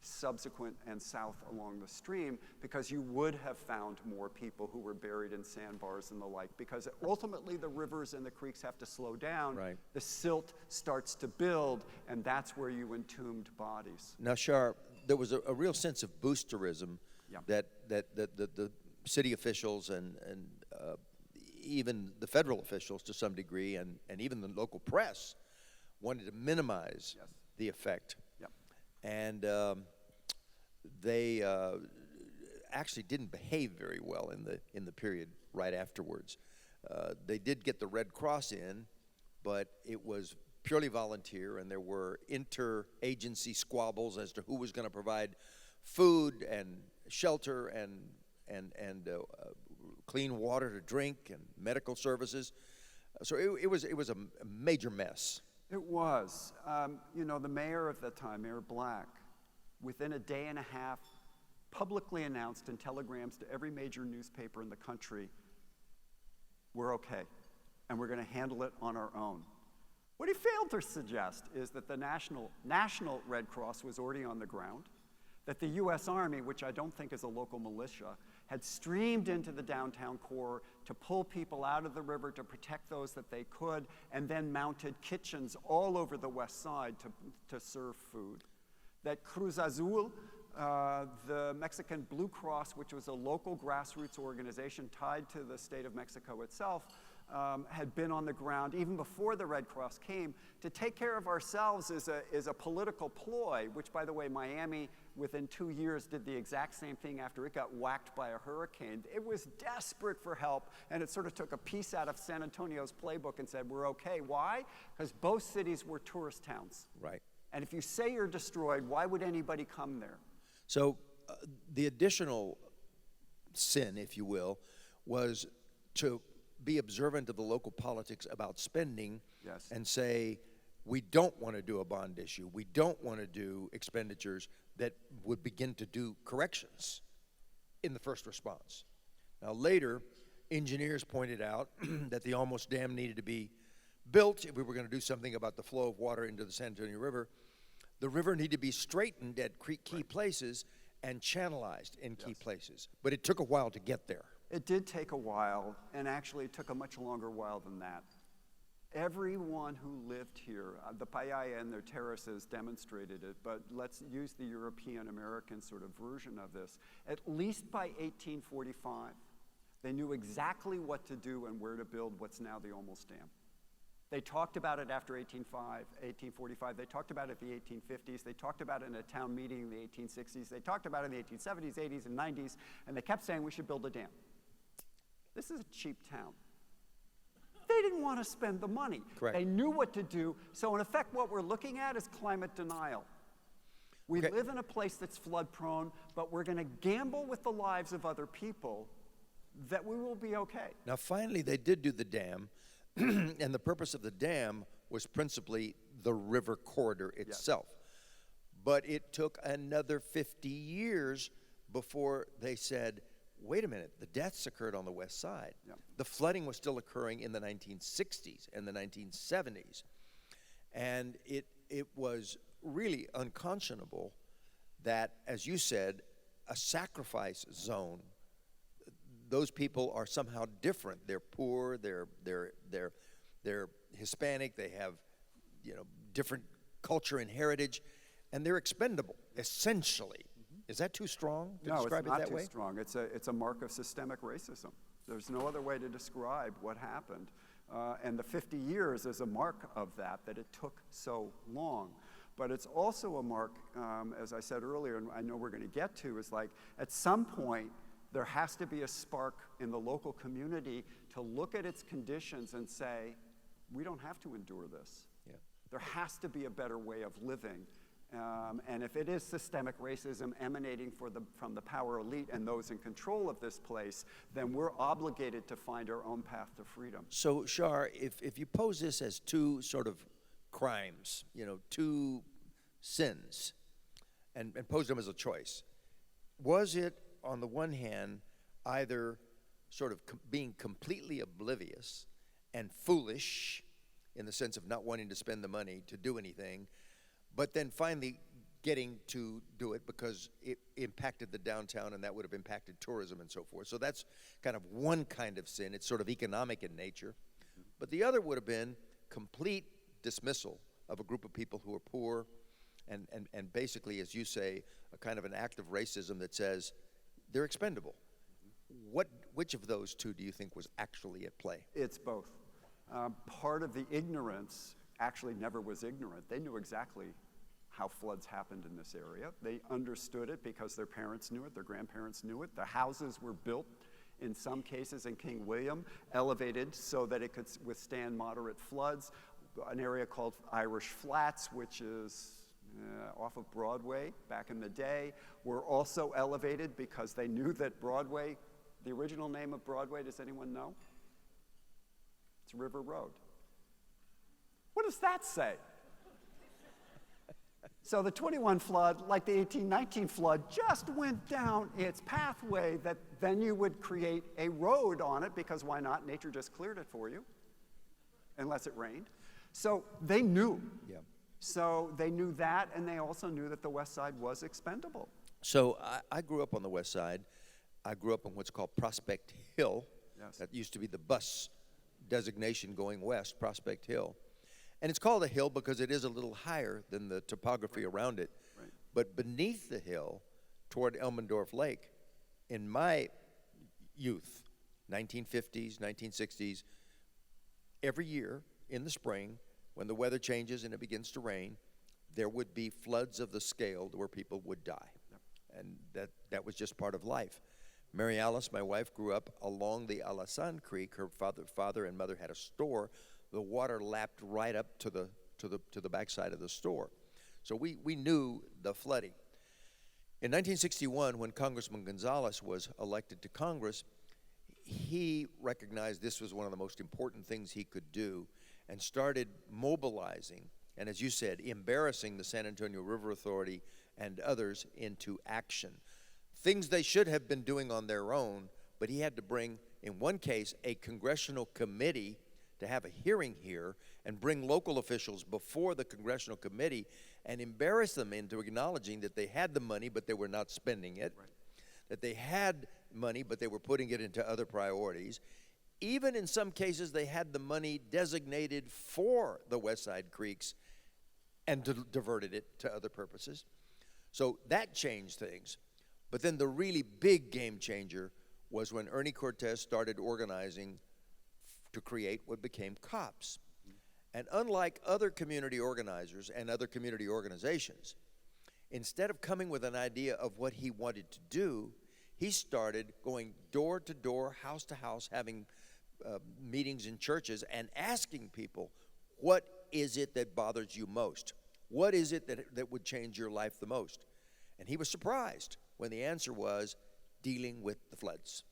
subsequent and south along the stream, because you would have found more people who were buried in sandbars and the like, because ultimately the rivers and the creeks have to slow down. Right. The silt starts to build, and that's where you entombed bodies. Now, Shar, there was a real sense of boosterism Yeah. that the city officials and even the federal officials to some degree, and even the local press wanted to minimize Yes. the effect. Yep. And they actually didn't behave very well in the period right afterwards. They did get the Red Cross in, but it was purely volunteer, and there were interagency squabbles as to who was going to provide food and shelter and clean water to drink and medical services. So it was a major mess. It was. You know, the mayor of that time, Mayor Black, within a day and a half, publicly announced in telegrams to every major newspaper in the country, we're okay, and we're going to handle it on our own. What he failed to suggest is that the National Red Cross was already on the ground, that the U.S. Army, which I don't think is a local militia, had streamed into the downtown core to pull people out of the river to protect those that they could, and then mounted kitchens all over the west side to serve food. That Cruz Azul, the Mexican Blue Cross, which was a local grassroots organization tied to the state of Mexico itself, had been on the ground even before the Red Cross came. To take care of ourselves is a political ploy, which, by the way, Miami, within 2 years, did the exact same thing after it got whacked by a hurricane. It was desperate for help, and it sort of took a piece out of San Antonio's playbook and said, we're okay. Why? Because both cities were tourist towns. Right. And if you say you're destroyed, why would anybody come there? So the additional sin, if you will, was to be observant of the local politics about spending. Yes. And say, we don't want to do a bond issue. We don't want to do expenditures that would begin to do corrections in the first response. Now, later, engineers pointed out that the Almost Dam needed to be built if we were going to do something about the flow of water into the San Antonio River. The river needed to be straightened at key places and channelized in key places. But it took a while to get there. It did take a while, and actually it took a much longer while than that. Everyone who lived here, the Payaya and their terraces demonstrated it, but let's use the European-American sort of version of this. At least by 1845, they knew exactly what to do and where to build what's now the Olmos Dam. They talked about it after 1845. They talked about it in the 1850s. They talked about it in a town meeting in the 1860s. They talked about it in the 1870s, 80s, and 90s, and they kept saying we should build a dam. This is a cheap town. They didn't want to spend the money. Correct. They knew what to do. So in effect, what we're looking at is climate denial. We Okay. live in a place that's flood prone, but we're going to gamble with the lives of other people that we will be okay. Now, finally, they did do the dam, and the purpose of the dam was principally the river corridor itself. But it took another 50 years before they said, wait a minute, the deaths occurred on the west side. Yeah. The flooding was still occurring in the 1960s and the 1970s. And it was really unconscionable that, as you said, a sacrifice zone, those people are somehow different. They're poor, they're Hispanic, they have, different culture and heritage, and they're expendable, essentially. Is that too strong to No, describe it's not it that too way? strong. It's a mark of systemic racism. There's no other way to describe what happened. And the 50 years is a mark of that it took so long. But it's also a mark, as I said earlier, and I know we're going to get to, is like at some point, there has to be a spark in the local community to look at its conditions and say, we don't have to endure this. Yeah. There has to be a better way of living. And if it is systemic racism emanating from the power elite and those in control of this place, then we're obligated to find our own path to freedom. So, Shar, if you pose this as two sort of crimes, two sins, and pose them as a choice, was it, on the one hand, either sort of being completely oblivious and foolish in the sense of not wanting to spend the money to do anything, but then finally getting to do it because it impacted the downtown and that would have impacted tourism and so forth. So that's kind of one kind of sin. It's sort of economic in nature. But the other would have been complete dismissal of a group of people who are poor and basically, as you say, a kind of an act of racism that says they're expendable. Which of those two do you think was actually at play? It's both. Part of the ignorance actually never was ignorant. They knew exactly how floods happened in this area. They understood it because their parents knew it, their grandparents knew it. The houses were built, in some cases in King William, elevated so that it could withstand moderate floods. An area called Irish Flats, which is off of Broadway back in the day, were also elevated because they knew that Broadway, the original name of Broadway, does anyone know? It's River Road. What does that say? So the 21 flood, like the 1819 flood, just went down its pathway that then you would create a road on it, because why not? Nature just cleared it for you, unless it rained. So they knew. Yeah. So they knew that, and they also knew that the West Side was expendable. So I grew up on the West Side. I grew up on what's called Prospect Hill. Yes. That used to be the bus designation going west, Prospect Hill. And it's called a hill because it is a little higher than the topography around it. Right. But beneath the hill, toward Elmendorf Lake, in my youth, 1950s, 1960s, every year in the spring, when the weather changes and it begins to rain, there would be floods of the scale where people would die. Yep. And that was just part of life. Mary Alice, my wife, grew up along the Alasan Creek. Her father and mother had a store. The water lapped right up to the backside of the store. So we knew the flooding. In 1961, when Congressman Gonzalez was elected to Congress, he recognized this was one of the most important things he could do and started mobilizing, and as you said, embarrassing the San Antonio River Authority and others into action. Things they should have been doing on their own, but he had to bring, in one case, a congressional committee to have a hearing here and bring local officials before the congressional committee and embarrass them into acknowledging that they had the money but they were not spending it, right, that they had money but they were putting it into other priorities. Even in some cases they had the money designated for the West Side Creeks and diverted it to other purposes. So that changed things. But then the really big game changer was when Ernie Cortez started organizing to create what became COPS. And unlike other community organizers and other community organizations, instead of coming with an idea of what he wanted to do, he started going door to door, house to house, having meetings in churches and asking people, what is it that bothers you most? What is it that would change your life the most? And he was surprised when the answer was dealing with the floods,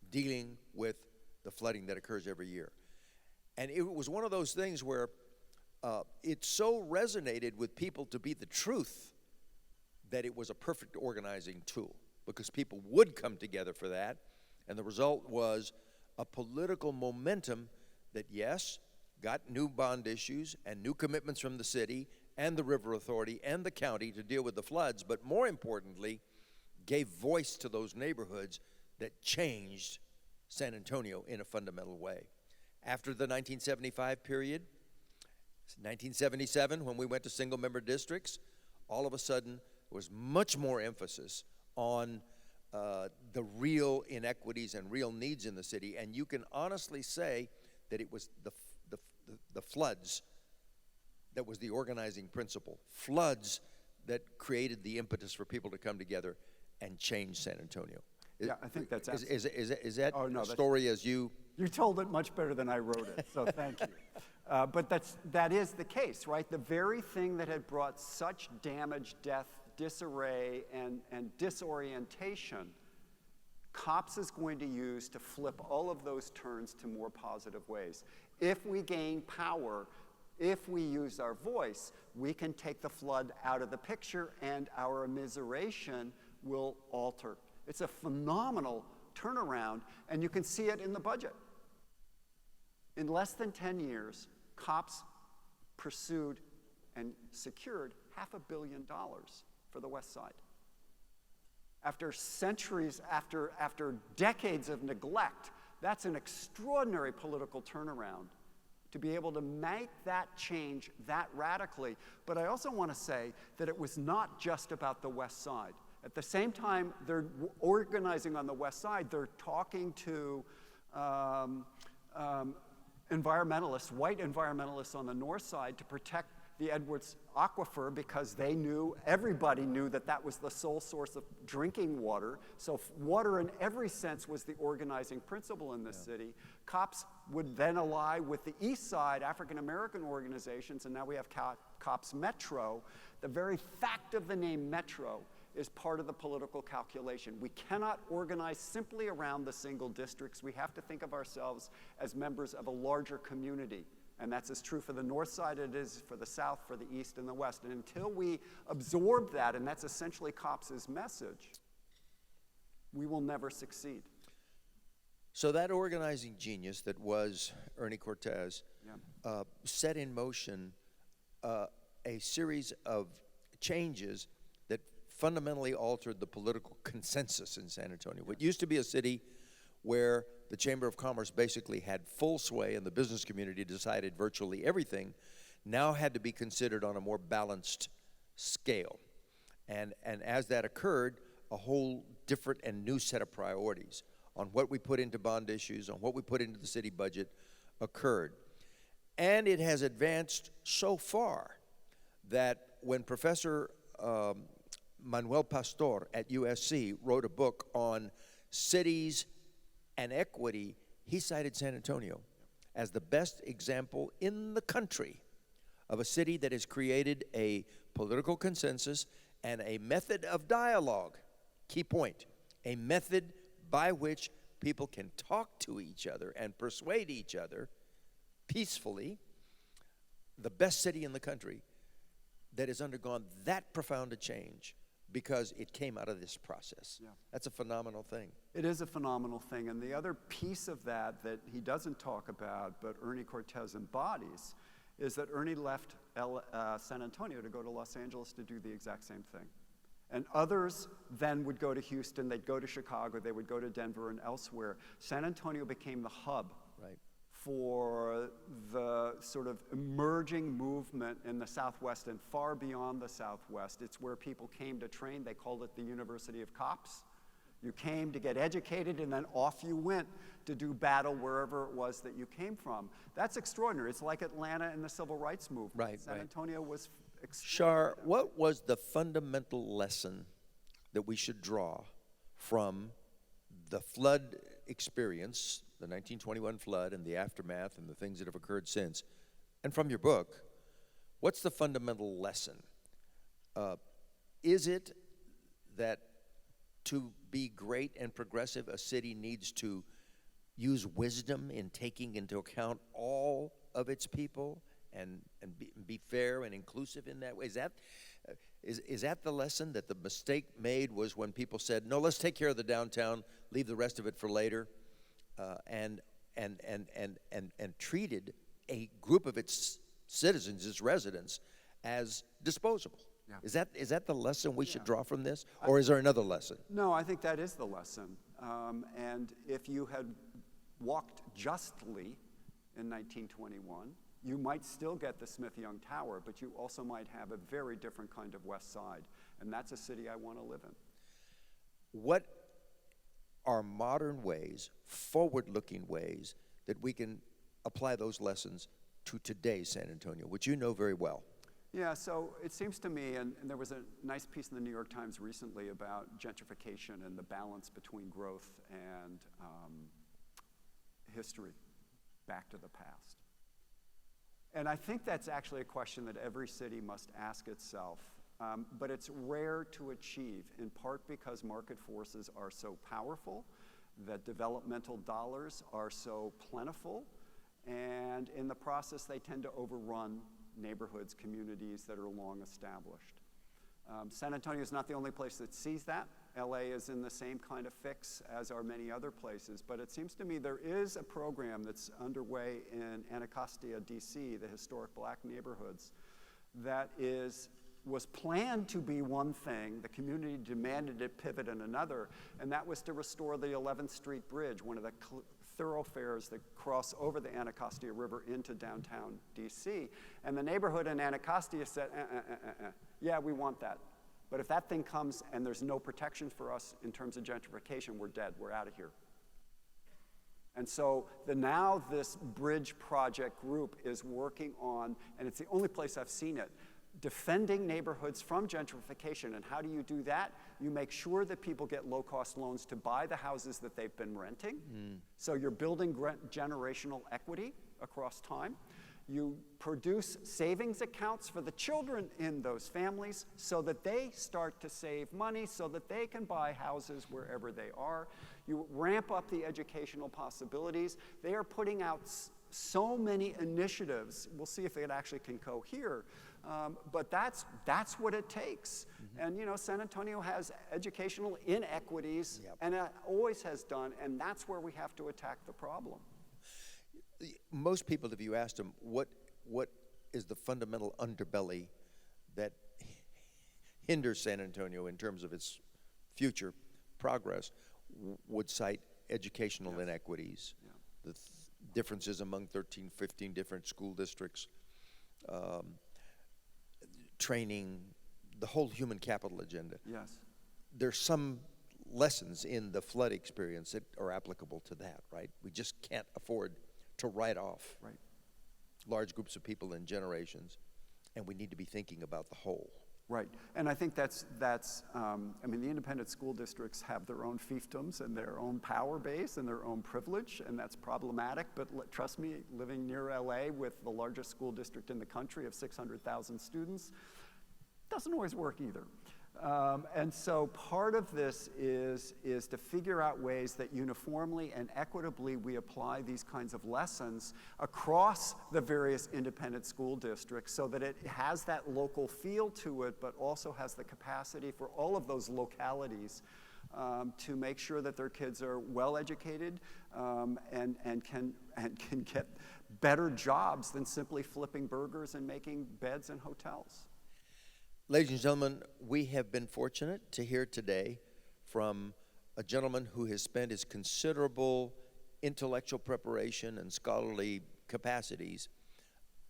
dealing with the flooding that occurs every year. And it was one of those things where it so resonated with people to be the truth that it was a perfect organizing tool, because people would come together for that, and the result was a political momentum that, yes, got new bond issues and new commitments from the city and the River Authority and the county to deal with the floods, but more importantly, gave voice to those neighborhoods that changed San Antonio in a fundamental way. After the 1975 period, 1977, when we went to single-member districts, all of a sudden there was much more emphasis on the real inequities and real needs in the city, and you can honestly say that it was the floods that was the organizing principle. Floods that created the impetus for people to come together and change San Antonio. Yeah, I think that's is that Oh, no, a story as you? You told it much better than I wrote it, so thank you. But that is the case, right? The very thing that had brought such damage, death, disarray, and disorientation, COPS is going to use to flip all of those turns to more positive ways. If we gain power, if we use our voice, we can take the flood out of the picture, and our immiseration will alter. It's a phenomenal turnaround, and you can see it in the budget. In less than 10 years, COPS pursued and secured $500 million for the West Side. After centuries, after decades of neglect, that's an extraordinary political turnaround to be able to make that change that radically. But I also want to say that it was not just about the West Side. At the same time they're organizing on the West Side, they're talking to environmentalists, white environmentalists on the North Side to protect the Edwards Aquifer because they knew, everybody knew that that was the sole source of drinking water. So water in every sense was the organizing principle in this city. COPS would then ally with the East Side African American organizations, and now we have COPS Metro. The very fact of the name Metro is part of the political calculation. We cannot organize simply around the single districts. We have to think of ourselves as members of a larger community. And that's as true for the North Side as it is for the South, for the East, and the West. And until we absorb that, and that's essentially COPS's message, we will never succeed. So that organizing genius that was Ernie Cortez set in motion a series of changes that fundamentally altered the political consensus in San Antonio. What used to be a city where the Chamber of Commerce basically had full sway and the business community decided virtually everything, now had to be considered on a more balanced scale. And as that occurred, a whole different and new set of priorities on what we put into bond issues, on what we put into the city budget occurred. And it has advanced so far that when Professor Manuel Pastor at USC wrote a book on cities and equity, he cited San Antonio as the best example in the country of a city that has created a political consensus and a method of dialogue. Key point, a method by which people can talk to each other and persuade each other peacefully. The best city in the country that has undergone that profound a change because it came out of this process. Yeah. That's a phenomenal thing. It is a phenomenal thing. And the other piece of that he doesn't talk about, but Ernie Cortez embodies, is that Ernie left San Antonio to go to Los Angeles to do the exact same thing. And others then would go to Houston, they'd go to Chicago, they would go to Denver and elsewhere. San Antonio became the hub for the sort of emerging movement in the Southwest and far beyond the Southwest. It's where people came to train. They called it the University of Cops. You came to get educated, and then off you went to do battle wherever it was that you came from. That's extraordinary. It's like Atlanta and the Civil Rights Movement. San Antonio was Shar, what was the fundamental lesson that we should draw from the flood experience, the 1921 flood and the aftermath and the things that have occurred since, and from your book, what's the fundamental lesson? Is it that to be great and progressive, a city needs to use wisdom in taking into account all of its people and be fair and inclusive in that way? Is that the lesson, that the mistake made was when people said, no, let's take care of the downtown, leave the rest of it for later, and treated a group of its citizens, its residents, as disposable? Yeah. Is that the lesson we should draw from this, or is there another lesson? No, I think that is the lesson. And if you had walked justly in 1921, you might still get the Smith-Young Tower, but you also might have a very different kind of West Side, and that's a city I want to live in. What are modern ways, forward-looking ways, that we can apply those lessons to today's San Antonio, which you know very well? Yeah, so it seems to me, and there was a nice piece in the New York Times recently about gentrification and the balance between growth and history, back to the past. And I think that's actually a question that every city must ask itself, but it's rare to achieve, in part because market forces are so powerful, that developmental dollars are so plentiful, and in the process they tend to overrun neighborhoods, communities that are long established. San Antonio is not the only place that sees that. LA is in the same kind of fix as are many other places, but it seems to me there is a program that's underway in Anacostia, DC, the historic black neighborhoods, that was planned to be one thing. The community demanded it pivot in another, and that was to restore the 11th Street Bridge, one of the thoroughfares that cross over the Anacostia River into downtown DC. And the neighborhood in Anacostia said, yeah, we want that. But if that thing comes and there's no protection for us in terms of gentrification, we're dead, we're out of here. And so now this bridge project group is working on, and it's the only place I've seen it, defending neighborhoods from gentrification. And how do you do that? You make sure that people get low-cost loans to buy the houses that they've been renting. So you're building generational equity across time. You produce savings accounts for the children in those families so that they start to save money so that they can buy houses wherever they are. You ramp up the educational possibilities. They are putting out so many initiatives. We'll see if it actually can cohere. But that's what it takes. And San Antonio has educational inequities, and it always has done, and that's where we have to attack the problem. Most people, if you asked them, what is the fundamental underbelly that hinders San Antonio in terms of its future progress, would cite educational inequities, the differences among 13, 15 different school districts, training, the whole human capital agenda. Yes. There's some lessons in the flood experience that are applicable to that, right? We just can't afford to write off large groups of people in generations, and we need to be thinking about the whole. Right, and I think that's I mean, the independent school districts have their own fiefdoms and their own power base and their own privilege, and that's problematic, but trust me, living near LA with the largest school district in the country of 600,000 students, doesn't always work either. And so part of this is to figure out ways that uniformly and equitably we apply these kinds of lessons across the various independent school districts so that it has that local feel to it, but also has the capacity for all of those localities to make sure that their kids are well educated and can get better jobs than simply flipping burgers and making beds in hotels. Ladies and gentlemen, we have been fortunate to hear today from a gentleman who has spent his considerable intellectual preparation and scholarly capacities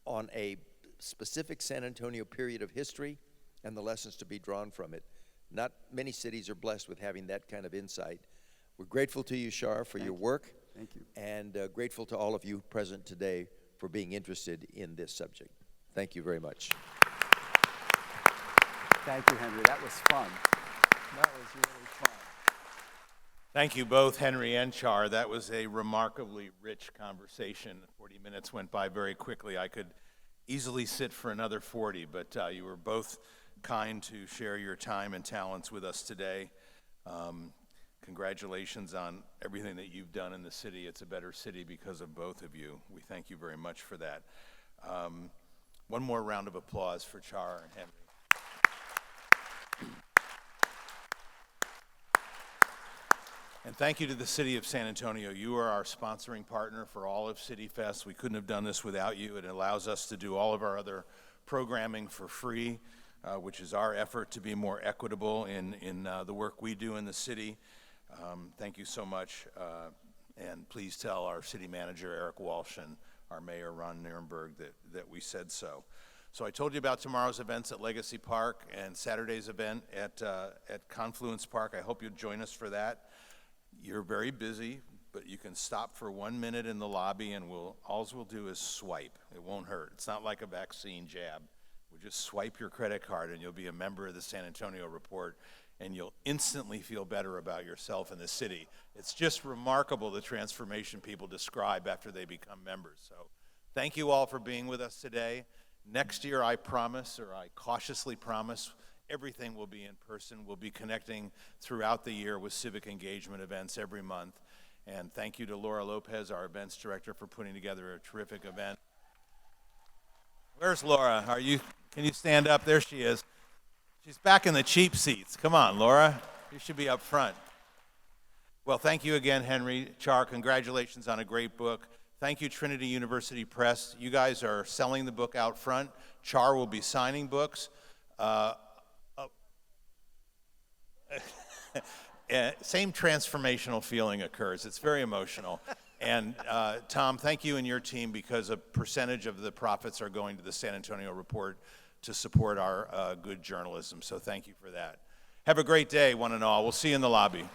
on a specific San Antonio period of history and the lessons to be drawn from it. Not many cities are blessed with having that kind of insight. We're grateful to you, Shar, for your work. Thank you. And grateful to all of you present today for being interested in this subject. Thank you very much. Thank you, Henry. That was fun. That was really fun. Thank you both, Henry and Char. That was a remarkably rich conversation. 40 minutes went by very quickly. I could easily sit for another 40, but you were both kind to share your time and talents with us today. Congratulations on everything that you've done in the city. It's a better city because of both of you. We thank you very much for that. One more round of applause for Char and Henry. And thank you to the City of San Antonio. You are our sponsoring partner for all of City Fest. We couldn't have done this without you. It allows us to do all of our other programming for free, which is our effort to be more equitable in the work we do in the city. Thank you so much. And please tell our city manager, Eric Walsh, and our mayor, Ron Nirenberg, that we said so. So I told you about tomorrow's events at Legacy Park and Saturday's event at Confluence Park. I hope you'll join us for that. You're very busy, but you can stop for 1 minute in the lobby, and all we'll do is swipe. It won't hurt. It's not like a vaccine jab. We'll just swipe your credit card, and you'll be a member of the San Antonio Report, and you'll instantly feel better about yourself and the city. It's just remarkable the transformation people describe after they become members. So thank you all for being with us today. Next year, I promise, or I cautiously promise, everything will be in person. We'll be connecting throughout the year with civic engagement events every month. And thank you to Laura Lopez, our events director, for putting together a terrific event. Where's Laura? Can you stand up? There she is. She's back in the cheap seats. Come on, Laura. You should be up front. Well, thank you again, Henry. Char, congratulations on a great book. Thank you, Trinity University Press. You guys are selling the book out front. Char will be signing books. Same transformational feeling occurs. It's very emotional. And Tom, thank you and your team, because a percentage of the profits are going to the San Antonio Report to support our good journalism. So thank you for that. Have a great day, one and all. We'll see you in the lobby.